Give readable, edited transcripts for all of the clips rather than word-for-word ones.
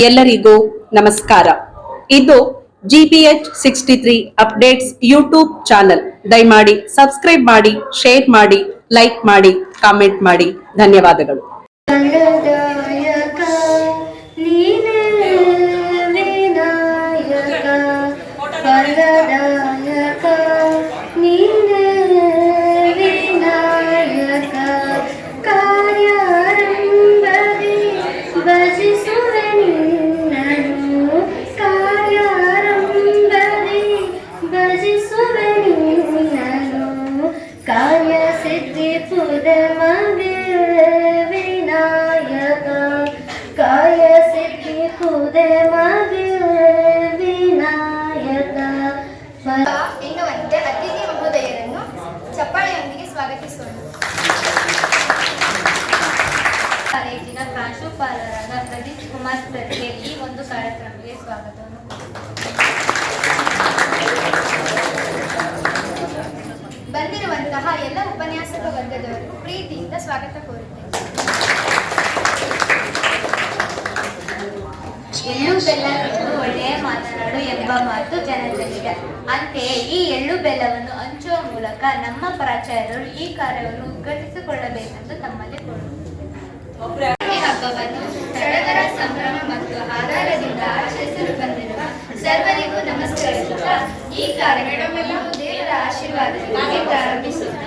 ಎಲ್ಲರಿಗೂ ನಮಸ್ಕಾರ. ಇದು GBH63 ಅಪ್ಡೇಟ್ಸ್ ಯೂಟ್ಯೂಬ್ ಚಾನೆಲ್. ದಯಮಾಡಿ ಸಬ್ಸ್ಕ್ರೈಬ್ ಮಾಡಿ, ಶೇರ್ ಮಾಡಿ, ಲೈಕ್ ಮಾಡಿ, ಕಾಮೆಂಟ್ ಮಾಡಿ. ಧನ್ಯವಾದಗಳು. ಕಾರ್ಯ ಸಿದ್ಧಿ ಪುದ ವಿನಾಯಕ, ಕಾರ್ಯ ಸಿದ್ಧಿ ಪುದ ವಿನಾಯಕ ಎನ್ನುವಂತೆ ಅತಿಥಿ ಮಹೋದಯರನ್ನು ಚಪ್ಪಾಳೆಯೊಂದಿಗೆ ಸ್ವಾಗತಿಸೋಣ. ಕಾಲೇಜಿನ ಪ್ರಾಂಶುಪಾಲರಾದ ಪ್ರದೀಪ್ ಕುಮಾರ್ ಸರ್ಗೆ ಈ ಒಂದು ಕಾರ್ಯಕ್ರಮಕ್ಕೆ ಸ್ವಾಗತವನ್ನು. ಬಂದಿರುವಂತಹ ಎಲ್ಲ ಉಪನ್ಯಾಸಕ ವರ್ಗದವರಿಗೂ ಪ್ರೀತಿಯಿಂದ ಸ್ವಾಗತ ಕೋರುತ್ತೇನೆ. ಎಳ್ಳು ಬೆಲ್ಲ ತಿಂದು ಒಳ್ಳೆಯ ಮಾತನಾಡು ಎಂಬ ಮಾತು ಜನರಲ್ಲಿದೆ. ಅಂತೆಯೇ ಈ ಎಳ್ಳು ಬೆಲ್ಲವನ್ನು ಹಂಚುವ ಮೂಲಕ ನಮ್ಮ ಪ್ರಾಚಾರ್ಯರು ಈ ಕಾರ್ಯವನ್ನು ಉದ್ಘಾಟಿಸಿಕೊಳ್ಳಬೇಕೆಂದು ತಮ್ಮಲ್ಲಿ ಕೋರುತ್ತೇವೆ. ಈ ಹಬ್ಬವನ್ನು ಸಡಗರ, ಸಂಭ್ರಮ ಮತ್ತು ಆಧಾರದಿಂದ ಆಚರಿಸಲು ಬಂದಿರುವ ಸರ್ವರಿಗೂ ನಮಸ್ಕರಿಸುತ್ತಾ ಈ ಕಾರ್ಯಕ್ರಮವನ್ನು ದೇವರ ಆಶೀರ್ವಾದದೊಂದಿಗೆ ಪ್ರಾರಂಭಿಸೋಣ.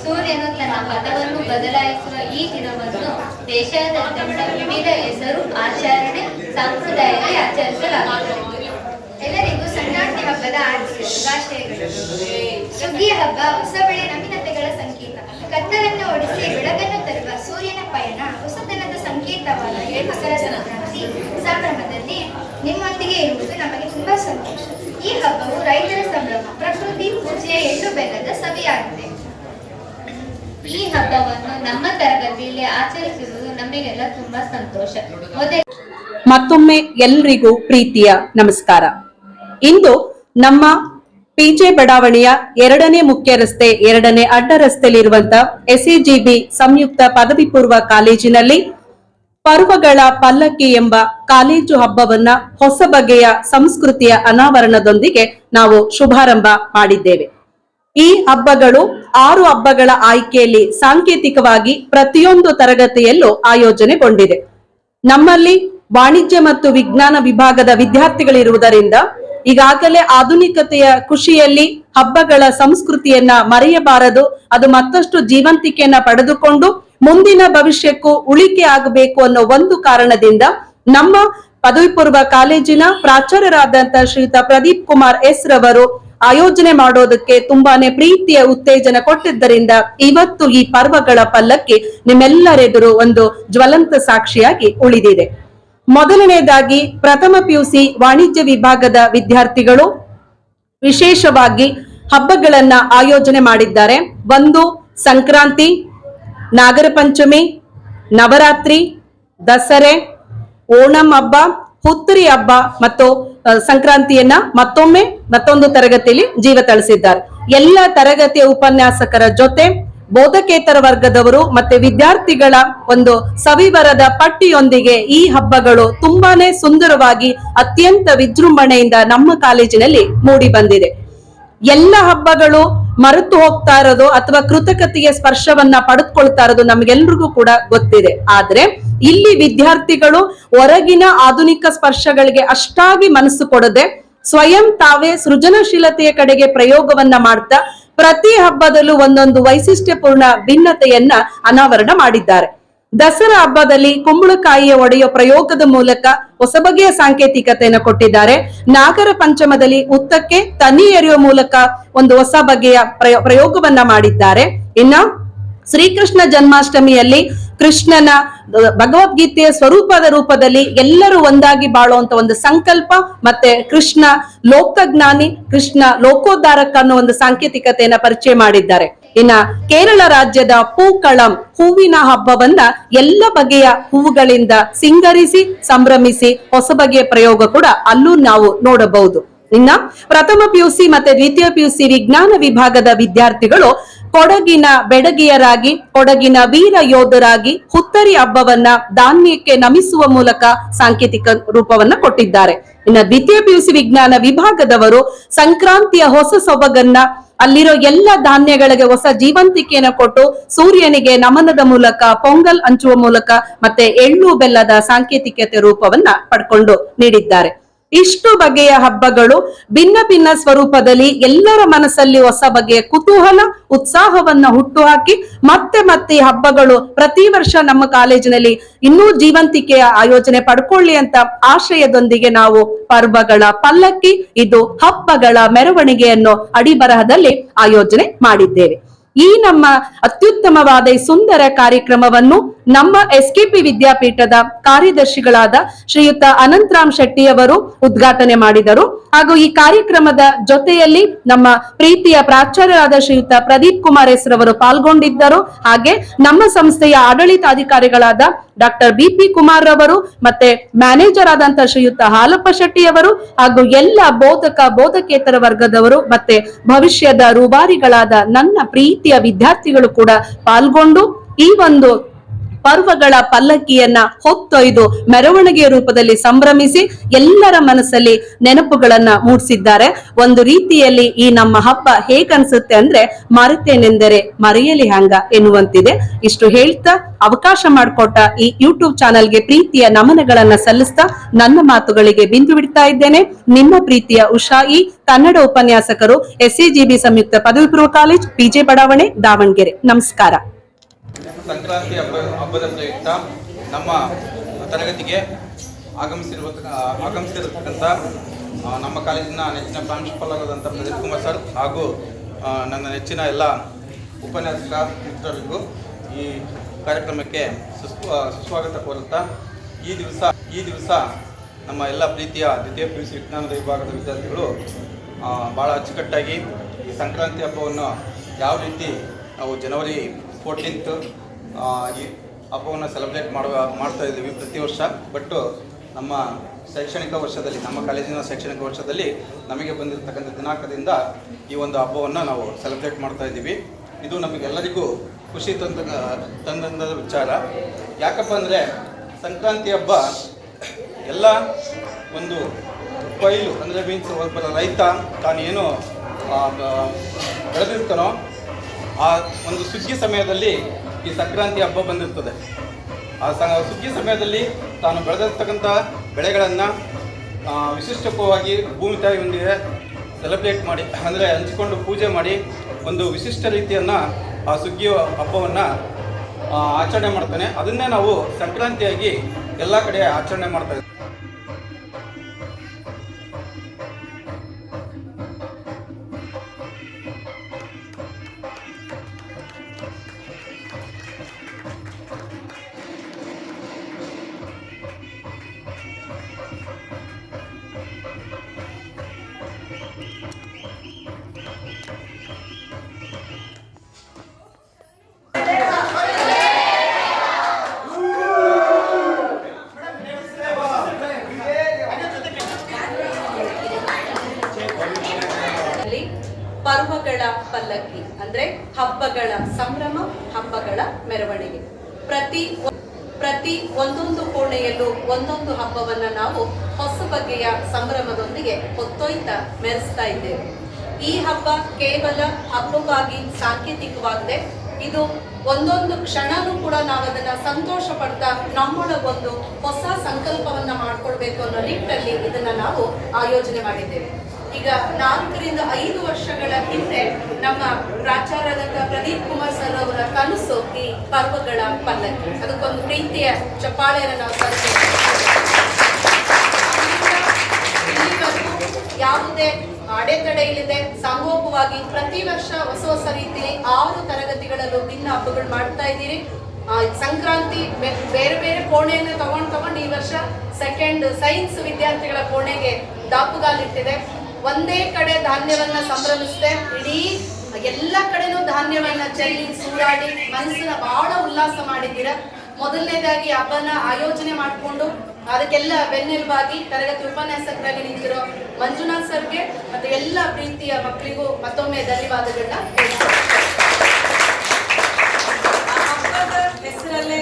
ಸೂರ್ಯನು ತನ್ನ ಪಥವನ್ನು ಬದಲಾಯಿಸುವ ಈ ದಿನವನ್ನು ದೇಶಾದ್ಯಂತ ವಿವಿಧ ಹೆಸರು, ಆಚರಣೆ, ಸಂಪ್ರದಾಯಕ್ಕೆ ಆಚರಿಸಲಾಗುತ್ತದೆ. ಎಲ್ಲರಿಗೂ ಸಂಕ್ರಾಂತಿ ಹಬ್ಬದ ಆರ್ಥಿಕ ಶುಭಾಶಯಗಳು. ಸುಗ್ಗಿ ಹಬ್ಬ ಹೊಸ ಬೆಳೆ ನವೀನತೆಗಳ ಸಂಕೇತ. ಕತ್ತಲನ್ನು ಓಡಿಸಿ ಬೆಳಗನ್ನು ತರುವ ಸೂರ್ಯನ ಪಯಣ ಹೊಸತನದ ಸಂಕೇತವಾದ ಮಕರ ಸಂಕ್ರಾಂತಿ ಸಂಭ್ರಮದಲ್ಲಿ ನಿಮ್ಮೊಂದಿಗೆ ಇರುವುದು ನಮಗೆ ತುಂಬಾ ಸಂತೋಷ. ಈ ಹಬ್ಬವು ರೈತರ ಸಂಭ್ರಮ, ಪ್ರಕೃತಿ ಪೂಜೆಯ ಎಳ್ಳು ಬೆಲ್ಲದ ಸವಿಯಾಗಿದೆ. ಈ ಹಬ್ಬವನ್ನು ನಮ್ಮ ತರಗತಿಯಲ್ಲಿ ಆಚರಿಸಿರುವುದು ನಮಗೆಲ್ಲ ತುಂಬಾ ಸಂತೋಷ. ಮತ್ತೊಮ್ಮೆ ಎಲ್ರಿಗೂ ಪ್ರೀತಿಯ ನಮಸ್ಕಾರ. ಇಂದು ನಮ್ಮ ಪಿಜೆ ಬಡಾವಣೆಯ 2ನೇ ಮುಖ್ಯ ರಸ್ತೆ, 2ನೇ ಅಡ್ಡ ರಸ್ತೆಯಲ್ಲಿರುವಂತಹ SAGB ಸಂಯುಕ್ತ ಪದವಿ ಪೂರ್ವ ಕಾಲೇಜಿನಲ್ಲಿ ಪರ್ವಗಳ ಪಲ್ಲಕ್ಕಿ ಎಂಬ ಕಾಲೇಜು ಹಬ್ಬವನ್ನ ಹೊಸ ಬಗೆಯ ಸಂಸ್ಕೃತಿಯ ಅನಾವರಣದೊಂದಿಗೆ ನಾವು ಶುಭಾರಂಭ ಮಾಡಿದ್ದೇವೆ. ಈ ಹಬ್ಬಗಳು 6 ಹಬ್ಬಗಳ ಆಯ್ಕೆಯಲ್ಲಿ ಸಾಂಕೇತಿಕವಾಗಿ ಪ್ರತಿಯೊಂದು ತರಗತಿಯಲ್ಲೂ ಆಯೋಜನೆಗೊಂಡಿದೆ. ನಮ್ಮಲ್ಲಿ ವಾಣಿಜ್ಯ ಮತ್ತು ವಿಜ್ಞಾನ ವಿಭಾಗದ ವಿದ್ಯಾರ್ಥಿಗಳಿರುವುದರಿಂದ ಈಗಾಗಲೇ ಆಧುನಿಕತೆಯ ಖುಷಿಯಲ್ಲಿ ಹಬ್ಬಗಳ ಸಂಸ್ಕೃತಿಯನ್ನ ಮರೆಯಬಾರದು, ಅದು ಮತ್ತಷ್ಟು ಜೀವಂತಿಕೆಯನ್ನ ಪಡೆದುಕೊಂಡು ಮುಂದಿನ ಭವಿಷ್ಯಕ್ಕೂ ಉಳಿಕೆ ಆಗಬೇಕು ಅನ್ನೋ ಒಂದು ಕಾರಣದಿಂದ ನಮ್ಮ ಪದವಿ ಪೂರ್ವ ಕಾಲೇಜಿನ ಪ್ರಾಚಾರ್ಯರಾದಂತಹ ಶ್ರೀಯುತ ಪ್ರದೀಪ್ ಕುಮಾರ್ ಎಸ್ ರವರು ಆಯೋಜನೆ ಮಾಡೋದಕ್ಕೆ ತುಂಬಾನೇ ಪ್ರೀತಿಯ ಉತ್ತೇಜನ ಕೊಟ್ಟಿದ್ದರಿಂದ ಇವತ್ತು ಈ ಪರ್ವಗಳ ಪಲ್ಲಕ್ಕಿ ನಿಮ್ಮೆಲ್ಲರೆದುರು ಒಂದು ಜ್ವಲಂತ ಸಾಕ್ಷಿಯಾಗಿ ಉಳಿದಿದೆ. ಮೊದಲನೇದಾಗಿ ಪ್ರಥಮ PUC ವಾಣಿಜ್ಯ ವಿಭಾಗದ ವಿದ್ಯಾರ್ಥಿಗಳು ವಿಶೇಷವಾಗಿ ಹಬ್ಬಗಳನ್ನ ಆಯೋಜನೆ ಮಾಡಿದ್ದಾರೆ. ಒಂದು ಸಂಕ್ರಾಂತಿ, ನಾಗರ ಪಂಚಮಿ, ನವರಾತ್ರಿ, ದಸರೆ, ಓಣಂ ಹಬ್ಬ, ಹುತ್ತರಿ ಹಬ್ಬ ಮತ್ತು ಸಂಕ್ರಾಂತಿಯನ್ನ ಮತ್ತೊಂದು ತರಗತಿಯಲ್ಲಿ ಜೀವ ತಳಿಸಿದ್ದಾರೆ. ಎಲ್ಲ ತರಗತಿಯ ಉಪನ್ಯಾಸಕರ ಜೊತೆ ಬೋಧಕೇತರ ವರ್ಗದವರು ಮತ್ತೆ ವಿದ್ಯಾರ್ಥಿಗಳ ಒಂದು ಸವಿವರದ ಪಟ್ಟಿಯೊಂದಿಗೆ ಈ ಹಬ್ಬಗಳು ತುಂಬಾನೇ ಸುಂದರವಾಗಿ ಅತ್ಯಂತ ವಿಜೃಂಭಣೆಯಿಂದ ನಮ್ಮ ಕಾಲೇಜಿನಲ್ಲಿ ಮೂಡಿ ಬಂದಿದೆ. ಎಲ್ಲ ಹಬ್ಬಗಳು ಮರೆತು ಹೋಗ್ತಾ ಇರೋದು ಅಥವಾ ಕೃತಕತೆಯ ಸ್ಪರ್ಶವನ್ನ ಪಡೆದುಕೊಳ್ತಾ ಇರೋದು ನಮ್ಗೆಲ್ರಿಗೂ ಕೂಡ ಗೊತ್ತಿದೆ. ಆದ್ರೆ ಇಲ್ಲಿ ವಿದ್ಯಾರ್ಥಿಗಳು ಹೊರಗಿನ ಆಧುನಿಕ ಸ್ಪರ್ಶಗಳಿಗೆ ಅಷ್ಟಾಗಿ ಮನಸ್ಸು ಕೊಡದೆ ಸ್ವಯಂ ತಾವೇ ಸೃಜನಶೀಲತೆಯ ಕಡೆಗೆ ಪ್ರಯೋಗವನ್ನ ಮಾಡ್ತಾ ಪ್ರತಿ ಹಬ್ಬದಲ್ಲೂ ಒಂದೊಂದು ವೈಶಿಷ್ಟ್ಯಪೂರ್ಣ ಭಿನ್ನತೆಯನ್ನ ಅನಾವರಣ ಮಾಡಿದ್ದಾರೆ. ದಸರಾ ಹಬ್ಬದಲ್ಲಿ ಕುಂಬಳಕಾಯಿಯ ಒಡೆಯೋ ಪ್ರಯೋಗದ ಮೂಲಕ ಹೊಸ ಬಗೆಯ ಸಾಂಕೇತಿಕತೆಯನ್ನು ಕೊಟ್ಟಿದ್ದಾರೆ. ನಾಗರ ಪಂಚಮದಲ್ಲಿ ಉತ್ತಕ್ಕೆ ತನಿ ಎರೆಯುವ ಮೂಲಕ ಒಂದು ಹೊಸ ಬಗೆಯ ಪ್ರಯೋಗವನ್ನ ಮಾಡಿದ್ದಾರೆ. ಇನ್ನ ಶ್ರೀಕೃಷ್ಣ ಜನ್ಮಾಷ್ಟಮಿಯಲ್ಲಿ ಕೃಷ್ಣನ ಭಗವದ್ಗೀತೆಯ ಸ್ವರೂಪದ ರೂಪದಲ್ಲಿ ಎಲ್ಲರೂ ಒಂದಾಗಿ ಬಾಳುವಂತ ಒಂದು ಸಂಕಲ್ಪ ಮತ್ತೆ ಕೃಷ್ಣ ಲೋಕಜ್ಞಾನಿ, ಕೃಷ್ಣ ಲೋಕೋದ್ಧಾರಕ ಅನ್ನೋ ಒಂದು ಸಾಂಕೇತಿಕತೆಯನ್ನ ಪರಿಚಯ ಮಾಡಿದ್ದಾರೆ. ಇನ್ನ ಕೇರಳ ರಾಜ್ಯದ ಪೂಕಳಂ ಹೂವಿನ ಹಬ್ಬವನ್ನ ಎಲ್ಲ ಬಗೆಯ ಹೂವುಗಳಿಂದ ಸಿಂಗರಿಸಿ ಸಂಭ್ರಮಿಸಿ ಹೊಸ ಬಗೆಯ ಪ್ರಯೋಗ ಕೂಡ ಅಲ್ಲೂ ನಾವು ನೋಡಬಹುದು. ಇನ್ನ ಪ್ರಥಮ PUC ಮತ್ತೆ ದ್ವಿತೀಯ PUC ವಿಜ್ಞಾನ ವಿಭಾಗದ ವಿದ್ಯಾರ್ಥಿಗಳು ಕೊಡಗಿನ ಬೆಡಗಿಯರಾಗಿ, ಕೊಡಗಿನ ವೀರ ಯೋಧರಾಗಿ ಹುತ್ತರಿ ಹಬ್ಬವನ್ನ ಧಾನ್ಯಕ್ಕೆ ನಮಿಸುವ ಮೂಲಕ ಸಾಂಕೇತಿಕ ರೂಪವನ್ನ ಕೊಟ್ಟಿದ್ದಾರೆ. ಇನ್ನು ದ್ವಿತೀಯ PUC ವಿಜ್ಞಾನ ವಿಭಾಗದವರು ಸಂಕ್ರಾಂತಿಯ ಹೊಸ ಸೊಬಗನ್ನ, ಅಲ್ಲಿರೋ ಎಲ್ಲ ಧಾನ್ಯಗಳಿಗೆ ಹೊಸ ಜೀವಂತಿಕೆಯನ್ನು ಕೊಟ್ಟು ಸೂರ್ಯನಿಗೆ ನಮನದ ಮೂಲಕ, ಪೊಂಗಲ್ ಹಂಚುವ ಮೂಲಕ ಮತ್ತೆ ಎಳ್ಳು ಬೆಲ್ಲದ ಸಾಂಕೇತಿಕತೆ ರೂಪವನ್ನ ಪಡ್ಕೊಂಡು ನೀಡಿದ್ದಾರೆ. ಇಷ್ಟು ಬಗೆಯ ಹಬ್ಬಗಳು ಭಿನ್ನ ಭಿನ್ನ ಸ್ವರೂಪದಲ್ಲಿ ಎಲ್ಲರ ಮನಸ್ಸಲ್ಲಿ ಹೊಸ ಬಗೆಯ ಕುತೂಹಲ, ಉತ್ಸಾಹವನ್ನ ಹುಟ್ಟುಹಾಕಿ ಮತ್ತೆ ಮತ್ತೆ ಹಬ್ಬಗಳು ಪ್ರತಿ ವರ್ಷ ನಮ್ಮ ಕಾಲೇಜಿನಲ್ಲಿ ಇನ್ನೂ ಜೀವಂತಿಕೆಯ ಆಯೋಜನೆ ಪಡ್ಕೊಳ್ಳಿ ಅಂತ ಆಶಯದೊಂದಿಗೆ ನಾವು ಪರ್ವಗಳ ಪಲ್ಲಕ್ಕಿ, ಇದು ಹಬ್ಬಗಳ ಮೆರವಣಿಗೆಯನ್ನು ಅಡಿಬರಹದಲ್ಲಿ ಆಯೋಜನೆ ಮಾಡಿದ್ದೇವೆ. ಈ ನಮ್ಮ ಅತ್ಯುತ್ತಮವಾದ ಈ ಸುಂದರ ಕಾರ್ಯಕ್ರಮವನ್ನು ನಮ್ಮ SKP ವಿದ್ಯಾಪೀಠದ ಕಾರ್ಯದರ್ಶಿಗಳಾದ ಶ್ರೀಯುತ ಅನಂತರಾಮ್ ಶೆಟ್ಟಿ ಅವರು ಉದ್ಘಾಟನೆ ಮಾಡಿದರು. ಹಾಗೂ ಈ ಕಾರ್ಯಕ್ರಮದ ಜೊತೆಯಲ್ಲಿ ನಮ್ಮ ಪ್ರೀತಿಯ ಪ್ರಾಚಾರ್ಯರಾದ ಶ್ರೀಯುತ ಪ್ರದೀಪ್ ಕುಮಾರ್ ಹೆಸರವರು ಪಾಲ್ಗೊಂಡಿದ್ದರು. ಹಾಗೆ ನಮ್ಮ ಸಂಸ್ಥೆಯ ಆಡಳಿತಾಧಿಕಾರಿಗಳಾದ ಡಾಕ್ಟರ್ BP ಕುಮಾರ್ ಅವರು, ಮತ್ತೆ ಮ್ಯಾನೇಜರ್ ಆದಂತಹ ಶ್ರೀಯುತ ಹಾಲಪ್ಪ ಶೆಟ್ಟಿ ಅವರು, ಹಾಗೂ ಎಲ್ಲ ಬೋಧಕೇತರ ವರ್ಗದವರು, ಮತ್ತೆ ಭವಿಷ್ಯದ ರೂವಾರಿಗಳಾದ ನನ್ನ ಪ್ರೀತಿಯ ವಿದ್ಯಾರ್ಥಿಗಳು ಕೂಡ ಪಾಲ್ಗೊಂಡು ಈ ಒಂದು ಪರ್ವಗಳ ಪಲ್ಲಕ್ಕಿಯನ್ನ ಹೊತ್ತೊಯ್ದು ಮೆರವಣಿಗೆಯ ರೂಪದಲ್ಲಿ ಸಂಭ್ರಮಿಸಿ ಎಲ್ಲರ ಮನಸ್ಸಲ್ಲಿ ನೆನಪುಗಳನ್ನ ಮೂಡಿಸಿದ್ದಾರೆ. ಒಂದು ರೀತಿಯಲ್ಲಿ ಈ ನಮ್ಮ ಹಬ್ಬ ಹೇಗನ್ಸುತ್ತೆ ಅಂದ್ರೆ ಮರೆತೇನೆಂದರೆ ಮರೆಯಲಿ ಹಂಗ ಎನ್ನುವಂತಿದೆ. ಇಷ್ಟು ಹೇಳ್ತಾ ಅವಕಾಶ ಮಾಡಿಕೊಟ್ಟ ಈ ಯೂಟ್ಯೂಬ್ ಚಾನೆಲ್ಗೆ ಪ್ರೀತಿಯ ನಮನಗಳನ್ನ ಸಲ್ಲಿಸ್ತಾ ನನ್ನ ಮಾತುಗಳಿಗೆ ಬಿಂದು ಬಿಡ್ತಾ ಇದ್ದೇನೆ. ನಿಮ್ಮ ಪ್ರೀತಿಯ ಉಷಾಯಿ, ಕನ್ನಡ ಉಪನ್ಯಾಸಕರು, SAGB ಸಂಯುಕ್ತ ಪದವಿ ಪೂರ್ವ ಕಾಲೇಜ್, PJ ಬಡಾವಣೆ, ದಾವಣಗೆರೆ. ನಮಸ್ಕಾರ. ಸಂಕ್ರಾಂತಿ ಹಬ್ಬದ ಪ್ರಯುಕ್ತ ನಮ್ಮ ತರಗತಿಗೆ ಆಗಮಿಸಿರತಕ್ಕಂಥ ನಮ್ಮ ಕಾಲೇಜಿನ ನೆಚ್ಚಿನ ಪ್ರಾಂಶುಪಾಲರಾದಂಥ ಪ್ರದೀಪ್ ಕುಮಾರ್ ಸರ್ ಹಾಗೂ ನನ್ನ ನೆಚ್ಚಿನ ಎಲ್ಲ ಉಪನ್ಯಾಸಕ ಮಿತ್ರರಿಗೂ ಈ ಕಾರ್ಯಕ್ರಮಕ್ಕೆ ಸುಸ್ವಾಗತ ಕೋರುತ್ತಾ ಈ ದಿವಸ ನಮ್ಮ ಎಲ್ಲ ಪ್ರೀತಿಯ ದ್ವಿತೀಯ PUC ವಿಜ್ಞಾನದ ವಿಭಾಗದ ವಿದ್ಯಾರ್ಥಿಗಳು ಭಾಳ ಅಚ್ಚುಕಟ್ಟಾಗಿ ಈ ಸಂಕ್ರಾಂತಿ ಹಬ್ಬವನ್ನು ಯಾವ ರೀತಿ ನಾವು ಜನವರಿ 14th ಈ ಹಬ್ಬವನ್ನು ಸೆಲೆಬ್ರೇಟ್ ಮಾಡ್ತಾ ಇದ್ದೀವಿ ಪ್ರತಿ ವರ್ಷ. ಬಟ್ ನಮ್ಮ ಶೈಕ್ಷಣಿಕ ವರ್ಷದಲ್ಲಿ, ನಮ್ಮ ಕಾಲೇಜಿನ ಶೈಕ್ಷಣಿಕ ವರ್ಷದಲ್ಲಿ ನಮಗೆ ಬಂದಿರತಕ್ಕಂಥ ದಿನಾಂಕದಿಂದ ಈ ಒಂದು ಹಬ್ಬವನ್ನು ನಾವು ಸೆಲೆಬ್ರೇಟ್ ಮಾಡ್ತಾ ಇದ್ದೀವಿ. ಇದು ನಮಗೆಲ್ಲರಿಗೂ ಖುಷಿ ತಂದಂಥ ವಿಚಾರ. ಯಾಕಪ್ಪ ಅಂದರೆ ಸಂಕ್ರಾಂತಿ ಹಬ್ಬ ಎಲ್ಲ ಒಂದು ಕೊಯ್ಲು ಅಂದರೆ ಮೀನ್ಸ್ ಒಬ್ಬರ ರೈತ ತಾನೇನು ಬೆಳೆದಿರ್ತಾನೋ ಆ ಒಂದು ಸುಗ್ಗಿ ಸಮಯದಲ್ಲಿ ಈ ಸಂಕ್ರಾಂತಿ ಹಬ್ಬ ಬಂದಿರ್ತದೆ. ಆ ಸುಗ್ಗಿ ಸಮಯದಲ್ಲಿ ತಾನು ಬೆಳೆದಿರ್ತಕ್ಕಂಥ ಬೆಳೆಗಳನ್ನು ವಿಶಿಷ್ಟವಾಗಿ ಭೂಮಿ ತಾಯಿಯೊಂದಿಗೆ ಸೆಲೆಬ್ರೇಟ್ ಮಾಡಿ, ಅಂದರೆ ಹಂಚಿಕೊಂಡು ಪೂಜೆ ಮಾಡಿ ಒಂದು ವಿಶಿಷ್ಟ ರೀತಿಯನ್ನು ಆ ಸುಗ್ಗಿ ಹಬ್ಬವನ್ನು ಆಚರಣೆ ಮಾಡ್ತಾನೆ. ಅದನ್ನೇ ನಾವು ಸಂಕ್ರಾಂತಿಯಾಗಿ ಎಲ್ಲ ಕಡೆ ಆಚರಣೆ ಮಾಡ್ತಾ ಇದ್ದೀವಿ. ಪರ್ವಗಳ ಪಲ್ಲಕ್ಕಿ ಅಂದ್ರೆ ಹಬ್ಬಗಳ ಸಂಭ್ರಮ, ಹಬ್ಬಗಳ ಮೆರವಣಿಗೆ. ಪ್ರತಿ ಒಂದೊಂದು ಕೋಣೆಯಲ್ಲೂ ಒಂದೊಂದು ಹಬ್ಬವನ್ನ ನಾವು ಹೊಸ ಬಗೆಯ ಸಂಭ್ರಮದೊಂದಿಗೆ ಹೊತ್ತೊಯ್ತಾ ಮೆರೆಸ್ತಾ ಇದ್ದೇವೆ. ಈ ಹಬ್ಬ ಕೇವಲ ಹಬ್ಬವಾಗಿ ಸಾಂಕೇತಿಕವಾಗಿದೆ. ಇದು ಒಂದೊಂದು ಕ್ಷಣನೂ ಕೂಡ ನಾವು ಅದನ್ನ ಸಂತೋಷ ಪಡ್ತಾ ನಮ್ಮೊಳಗೊಂದು ಹೊಸ ಸಂಕಲ್ಪವನ್ನ ಮಾಡ್ಕೊಳ್ಬೇಕು ಅನ್ನೋ ನಿಟ್ಟಿನಲ್ಲಿ ಇದನ್ನ ನಾವು ಆಯೋಜನೆ ಮಾಡಿದ್ದೇವೆ. ಈಗ 4 ರಿಂದ 5 ವರ್ಷಗಳ ಹಿಂದೆ ನಮ್ಮ ಪ್ರಾಚಾರ್ಯರಾದ ಪ್ರದೀಪ್ ಕುಮಾರ್ ಸರ್ ಅವರ ಕನಸು ಈ ಪರ್ವಗಳ ಪಲ್ಲಕ್ಕಿ. ಅದಕ್ಕೊಂದು ಪ್ರೀತಿಯ ಚಪ್ಪಾಳೆಯನ್ನು ನಾವು ಯಾವುದೇ ಅಡೆತಡೆ ಇಲ್ಲದೆ ಸಂಗೋಪವಾಗಿ ಪ್ರತಿ ವರ್ಷ ಹೊಸ ರೀತಿಯಲ್ಲಿ 6 ತರಗತಿಗಳಲ್ಲೂ ಭಿನ್ನ ಹಬ್ಬಗಳು ಮಾಡ್ತಾ ಇದ್ದೀರಿ. ಸಂಕ್ರಾಂತಿ ಬೇರೆ ಬೇರೆ ಕೋಣೆಯನ್ನು ತಗೊಂಡು ಈ ವರ್ಷ ಸೆಕೆಂಡ್ ಸೈನ್ಸ್ ವಿದ್ಯಾರ್ಥಿಗಳ ಕೋಣೆಗೆ ದಾಪುಗಾಲಿಟ್ಟಿದೆ. ಒಂದೇ ಕಡೆ ಧಾನ್ಯವನ್ನ ಸಂಭ್ರಮಿಸಿದೆ. ಇಡೀ ಎಲ್ಲ ಕಡೆನೂ ಧಾನ್ಯವನ್ನ ಚೆಲ್ಲಿ ಸೂರಾಡಿ ಮನಸ್ಸನ್ನ ಬಹಳ ಉಲ್ಲಾಸ ಮಾಡಿದ್ದೀರ. ಮೊದಲನೇದಾಗಿ ಹಬ್ಬನ ಆಯೋಜನೆ ಮಾಡಿಕೊಂಡು ಅದಕ್ಕೆಲ್ಲ ಬೆನ್ನೆಲುಬಾಗಿ ತರಗತಿ ಉಪನ್ಯಾಸಕರಾಗಿ ನಿಂತಿರೋ ಮಂಜುನಾಥ್ ಸರ್ಗೆ ಮತ್ತೆ ಎಲ್ಲ ಪ್ರೀತಿಯ ಮಕ್ಕಳಿಗೂ ಮತ್ತೊಮ್ಮೆ ಧನ್ಯವಾದಗಳನ್ನ ಹೇಳ್ತೀನಿ. ಕನ್ನಡದಲ್ಲೇ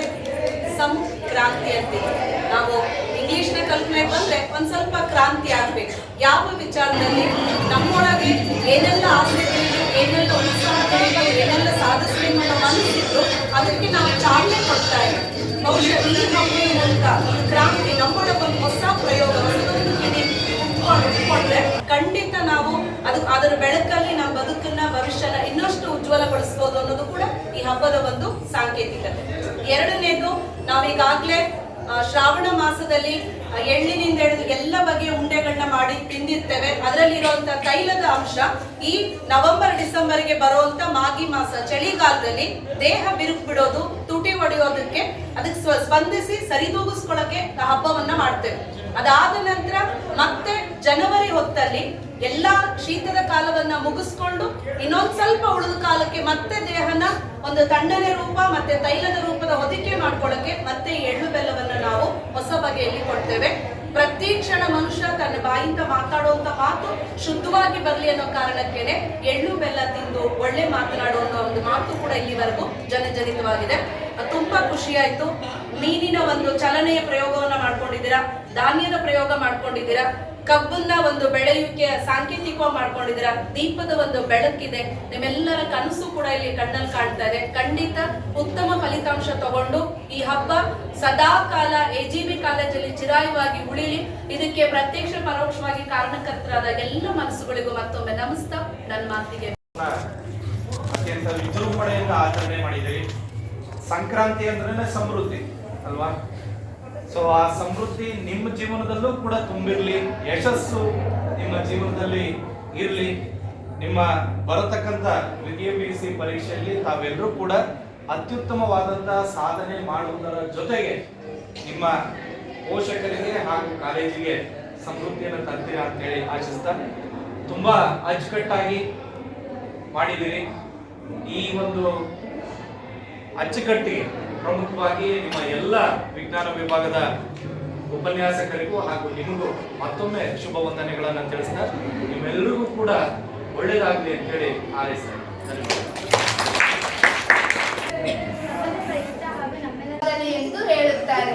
ಸಂಕ್ರಾಂತಿ ಅಂತೀವಿ. ನಾವು ಇಂಗ್ಲಿಷ್ನ ಕಲ್ಪನೆ ಬಂದ್ರೆ ಒಂದ್ ಸ್ವಲ್ಪ ಕ್ರಾಂತಿ ಆಗ್ಬೇಕು. ಯಾವ ವಿಚಾರದಲ್ಲಿ ನಮ್ಮೊಳಗೆ ಏನೆಲ್ಲ ಆಸೆಗಳಿದ್ರು, ಏನೆಲ್ಲ ಉತ್ಸಾಹಗಳಿದ್ರು, ಏನೆಲ್ಲ ಸಾಧಿಸಬೇಕು ಅನ್ನೋ ಮನಸ್ಸಿದ್ರು ಅದಕ್ಕೆ ನಾವು ಚಾಲನೆ ಕೊಡ್ತಾ ಇದ್ದೀವಿ. ಬಹುಶಃ ಈ ಹಬ್ಬದ ಮೂಲಕ ಕ್ರಾಂತಿ ನಮ್ಮೊಳಗೊಂದು ಹೊಸ ಪ್ರಯೋಗ, ಹೊಸದೊಂದು ಕಿಡಿ ಉಟ್ಕೊಂಡ್ರೆ ಖಂಡಿತ ನಾವು ಅದರ ಬೆಳಕಲ್ಲಿ ನಮ್ಮ ಬದುಕನ್ನ, ಭವಿಷ್ಯನ ಇನ್ನಷ್ಟು ಉಜ್ವಲಗೊಳಿಸಬಹುದು ಅನ್ನೋದು ಕೂಡ ಈ ಹಬ್ಬದ ಒಂದು ಸಾಂಕೇತಿಕತೆ. ಎರಡನೇದು, ನಾವೀಗಾಗ್ಲೇ ಶ್ರಾವಣ ಮಾಸದಲ್ಲಿ ಎಳ್ಳಿನಿಂದ ಹಿಡಿದು ಎಲ್ಲ ಬಗೆಯ ಉಂಡೆಗಳನ್ನ ಮಾಡಿ ತಿಂದಿರ್ತೇವೆ. ಅದರಲ್ಲಿರುವಂತಹ ತೈಲದ ಅಂಶ ಈ ನವೆಂಬರ್ ಡಿಸೆಂಬರ್ಗೆ ಬರುವಂತ ಮಾಗಿ ಮಾಸ ಚಳಿಗಾಲದಲ್ಲಿ ದೇಹ ಬಿರುಕು ಬಿಡೋದು, ತುಟಿ ಹೊಡೆಯೋದಕ್ಕೆ, ಅದಕ್ಕೆ ಸ್ಪಂದಿಸಿ ಸರಿದೂಗಿಸ್ಕೊಳ್ಳಕ್ಕೆ ಹಬ್ಬವನ್ನ ಮಾಡ್ತೇವೆ. ಅದಾದ ನಂತರ ಮತ್ತೆ ಜನವರಿ ಹೊತ್ತಲ್ಲಿ ಎಲ್ಲಾ ಶೀತದ ಕಾಲವನ್ನ ಮುಗಿಸ್ಕೊಂಡು ಇನ್ನೊಂದ್ ಸ್ವಲ್ಪ ಉಳಿದ ಕಾಲಕ್ಕೆ ಮತ್ತೆ ದೇಹನ ಒಂದು ತಣ್ಣನೆ ರೂಪ ಮತ್ತೆ ತೈಲದ ರೂಪದ ಹೊದಿಕೆ ಮಾಡ್ಕೊಳ್ಳಕ್ಕೆ ಮತ್ತೆ ಎಳ್ಳು ಬೆಲ್ಲವನ್ನ ನಾವು ಹೊಸ ಬಗೆಯಲ್ಲಿ ಕೊಡ್ತೇವೆ. ಪ್ರತಿ ಕ್ಷಣ ಮನುಷ್ಯ ತನ್ನ ಬಾಯಿಂದ ಮಾತಾಡುವಂತ ಮಾತು ಶುದ್ಧವಾಗಿ ಬರಲಿ ಅನ್ನೋ ಕಾರಣಕ್ಕೇನೆ ಎಳ್ಳು ಬೆಲ್ಲ ತಿಂದು ಒಳ್ಳೆ ಮಾತನಾಡುವಂತ ಒಂದು ಮಾತು ಕೂಡ ಇಲ್ಲಿವರೆಗೂ ಜನಜನಿತವಾಗಿದೆ. ತುಂಬಾ ಖುಷಿ ಆಯ್ತು. ಮೀನಿನ ಒಂದು ಚಲನೆಯ ಪ್ರಯೋಗವನ್ನ ಮಾಡ್ಕೊಂಡಿದ್ದೀರಾ, ಧಾನ್ಯದ ಪ್ರಯೋಗ ಮಾಡ್ಕೊಂಡಿದ್ದೀರಾ, ಕಬ್ಬನ್ನ ಒಂದು ಬೆಳೆಯುವಿಕೆ ಸಾಂಕೇತಿಕವಾಗಿ ಮಾಡ್ಕೊಂಡಿದ್ದೀರಾ, ದೀಪದ ಒಂದು ಬೆಳಕಿದೆ, ನಿಮ್ಮೆಲ್ಲರ ಕನಸು ಕೂಡ ಇಲ್ಲಿ ಕಣ್ಣಲ್ಲಿ ಕಾಣ್ತಾ ಇದೆ. ಖಂಡಿತ ಉತ್ತಮ ಫಲಿತಾಂಶ ತಗೊಂಡು ಈ ಹಬ್ಬ ಸದಾ ಕಾಲ AGB ಕಾಲೇಜಲ್ಲಿ ಚಿರಾಯುವಾಗಿ ಉಳಿಲಿ. ಇದಕ್ಕೆ ಪ್ರತ್ಯಕ್ಷ ಪರೋಕ್ಷವಾಗಿ ಕಾರಣಕರ್ತರಾದ ಎಲ್ಲ ಮನಸ್ಸುಗಳಿಗೂ ಮತ್ತೊಮ್ಮೆ ನಮಸ್ತಾ ನನ್ನ ಮಾತಿಗೆ. ಅತ್ಯಂತ ವಿಜೃಂಭಣೆಯಿಂದ ಆಚರಣೆ ಮಾಡಿದ್ದೀರಿ. ಸಂಕ್ರಾಂತಿ ಅಂದ್ರೆ ಸಮೃದ್ಧಿ ಅಲ್ವಾ? ಸೊ ಆ ಸಮೃದ್ಧಿ ನಿಮ್ಮ ಜೀವನದಲ್ಲೂ ಕೂಡ ತುಂಬಿರ್ಲಿ, ಯಶಸ್ಸು ನಿಮ್ಮ ಜೀವನದಲ್ಲಿ ಇರಲಿ. ನಿಮ್ಮ ಬರತಕ್ಕಂಥ ದ್ವಿತೀಯ PUC ಪರೀಕ್ಷೆಯಲ್ಲಿ ತಾವೆಲ್ಲರೂ ಕೂಡ ಅತ್ಯುತ್ತಮವಾದಂತಹ ಸಾಧನೆ ಮಾಡುವುದರ ಜೊತೆಗೆ ನಿಮ್ಮ ಪೋಷಕರಿಗೆ ಹಾಗೂ ಕಾಲೇಜಿಗೆ ಸಮೃದ್ಧಿಯನ್ನು ತರ್ತೀರಾ ಅಂತೇಳಿ ಆಶಿಸ್ತಾ, ತುಂಬಾ ಅಚ್ಚುಕಟ್ಟಾಗಿ ಮಾಡಿದ್ದೀರಿ. ಈ ಒಂದು ಅಚ್ಚುಕಟ್ಟಿಗೆ ಪ್ರಮುಖವಾಗಿ ನಿಮ್ಮ ಎಲ್ಲ ವಿಜ್ಞಾನ ವಿಭಾಗದ ಉಪನ್ಯಾಸಕರಿಗೂ ಹಾಗೂ ನಿಮಗೂ ಮತ್ತೊಮ್ಮೆ ಶುಭ ವಂದನೆಗಳನ್ನು ತಿಳಿಸ್ತಾ, ನಿಮ್ಮೆಲ್ಲರಿಗೂ ಕೂಡ ಒಳ್ಳೆಯದಾಗಲಿ ಅಂತೇಳಿ ಹಾರೈಸ್ತಾರೆ. ಎಂದು ಹೇಳುತ್ತಾರೆ.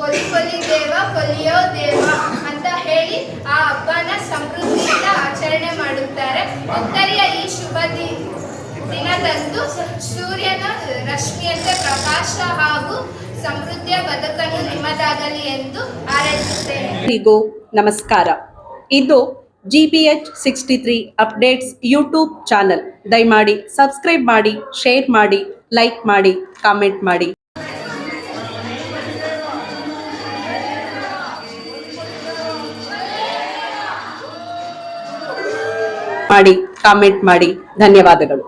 ಕೊಲಿ ಕೊಲಿ ದೇವ ಕೊಲಿಯೋ ದೇವ ಅಂತ ಹೇಳಿ ಆ ಹಬ್ಬನ ಸಮೃದ್ಧಿಯಿಂದ ಆಚರಣೆ ಮಾಡುತ್ತಾರೆ. ಉತ್ತರಿಯ ಈ ಶುಭ ದಿನದಂದು ಸೂರ್ಯನ ರಶ್ಮಿಯಂತೆ ಪ್ರಕಾಶ ಹಾಗೂ ಸಮೃದ್ಧಿಯ ಬದುಕನ್ನು ನಿಮ್ಮದಾಗಲಿ ಎಂದು ಹಾರೈಸುತ್ತೇನೆ. ಎಲ್ಲರಿಗೂ ನಮಸ್ಕಾರ. ಇದು GBH 63 ಅಪ್ಡೇಟ್ಸ್ ಯೂಟ್ಯೂಬ್ ಚಾನಲ್. ದಯಮಾಡಿ ಸಬ್ಸ್ಕ್ರೈಬ್ ಮಾಡಿ, ಶೇರ್ ಮಾಡಿ, ಲೈಕ್ ಮಾಡಿ, ಕಾಮೆಂಟ್ ಮಾಡಿ. ಕಾಮೆಂಟ್ ಮಾಡಿ. ಧನ್ಯವಾದಗಳು.